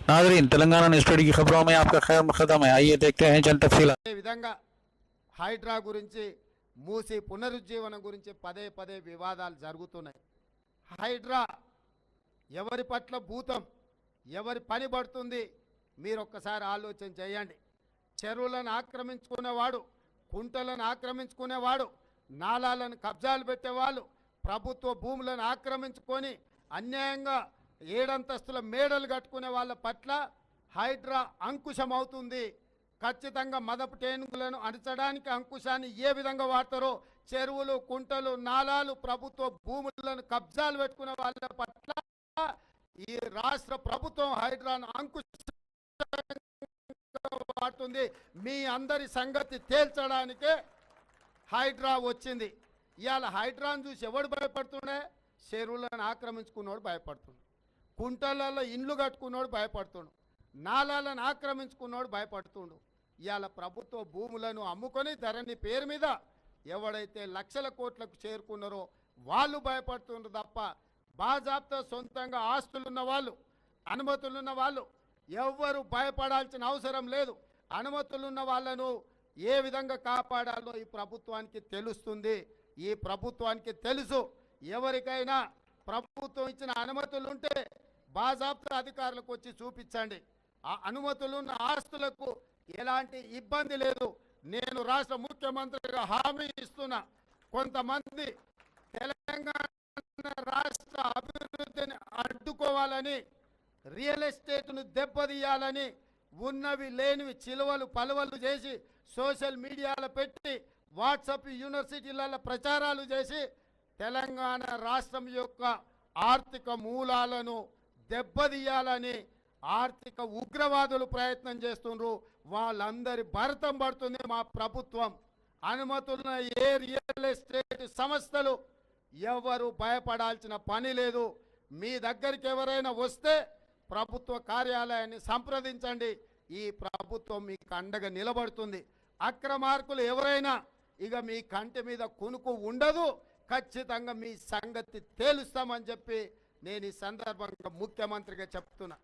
नाजरीन, तेलंगाना न्यूज़ की खबरों में आपका खैर मकदम है। आइए देखते हैं चंद तफसीलात। విధంగా హైడ్రా గురించి మూసి పునరుజ్జీవనం గురించి పదే పదే వివాదాలు జరుగుతున్నాయి. హైడ్రా ఎవరి పట్ల భూతం, ఎవరి పని పడుతుంది మీరు ఒక్కసారి ఆలోచన చేయండి. చెరువులను ఆక్రమించుకునేవాడు, కుంటలను ఆక్రమించుకునేవాడు, నాలాలను కబ్జాలు పెట్టేవాళ్ళు, ప్రభుత్వ భూములను ఆక్రమించుకొని అన్యాయంగా ఏడంతస్తుల మేడలు కట్టుకునే వాళ్ళ పట్ల హైడ్రా అంకుశం అవుతుంది. ఖచ్చితంగా మదపు టేనుగులను అణచడానికి అంకుశాన్ని ఏ విధంగా వాడతారో చెరువులు, కుంటలు, నాలాలు, ప్రభుత్వ భూములను కబ్జాలు పెట్టుకునే వాళ్ళ పట్ల ఈ రాష్ట్ర ప్రభుత్వం హైడ్రాను అంకుశం వాడుతుంది. మీ అందరి సంగతి తేల్చడానికే హైడ్రా వచ్చింది. ఇవాళ హైడ్రాను చూసి ఎవడు భయపడుతుండే? చెరువులను ఆక్రమించుకున్నోడు భయపడుతుండు, కుంటలలో ఇండ్లు కట్టుకున్నోడు భయపడుతుండు, నాలాలను ఆక్రమించుకున్నోడు భయపడుతుండు. ఇవాళ ప్రభుత్వ భూములను అమ్ముకొని ధరణి పేరు మీద ఎవడైతే లక్షల కోట్లకు చేరుకున్నారో వాళ్ళు భయపడుతుండ్రు తప్ప బాజాబ్తా సొంతంగా ఆస్తులున్న వాళ్ళు, అనుమతులున్న వాళ్ళు ఎవ్వరు భయపడాల్సిన అవసరం లేదు. అనుమతులున్న వాళ్ళను ఏ విధంగా కాపాడాలో ఈ ప్రభుత్వానికి తెలుస్తుంది. ఈ ప్రభుత్వానికి తెలుసు. ఎవరికైనా ప్రభుత్వం ఇచ్చిన అనుమతులు ఉంటే బాజాబ్తా అధికారులకు వచ్చి చూపించండి. ఆ అనుమతులున్న ఆస్తులకు ఎలాంటి ఇబ్బంది లేదు. నేను రాష్ట్ర ముఖ్యమంత్రిగా హామీ ఇస్తున్నా. కొంతమంది తెలంగాణ రాష్ట్ర అభివృద్ధిని అడ్డుకోవాలని, రియల్ ఎస్టేట్ను దెబ్బతీయాలని ఉన్నవి లేనివి చిలువలు పలువలు చేసి సోషల్ మీడియాలో పెట్టి వాట్సాప్ యూనివర్సిటీలలో ప్రచారాలు చేసి తెలంగాణ రాష్ట్రం యొక్క ఆర్థిక మూలాలను దెబ్బతీయాలని ఆర్థిక ఉగ్రవాదులు ప్రయత్నం చేస్తున్నారు. వాళ్ళందరి భరతం పడుతుంది మా ప్రభుత్వం. అనుమతున్న ఏ రియల్ ఎస్టేట్ సంస్థలు ఎవరు భయపడాల్సిన పని లేదు. మీ దగ్గరికి ఎవరైనా వస్తే ప్రభుత్వ కార్యాలయాన్ని సంప్రదించండి. ఈ ప్రభుత్వం మీకు అండగా నిలబడుతుంది. అక్రమార్కులు ఎవరైనా ఇక మీ కంటి మీద కునుకు ఉండదు. ఖచ్చితంగా మీ సంగతి తేలుస్తామని చెప్పి నేను ఈ సందర్భంగా ముఖ్యమంత్రిగా చెప్తున్నా.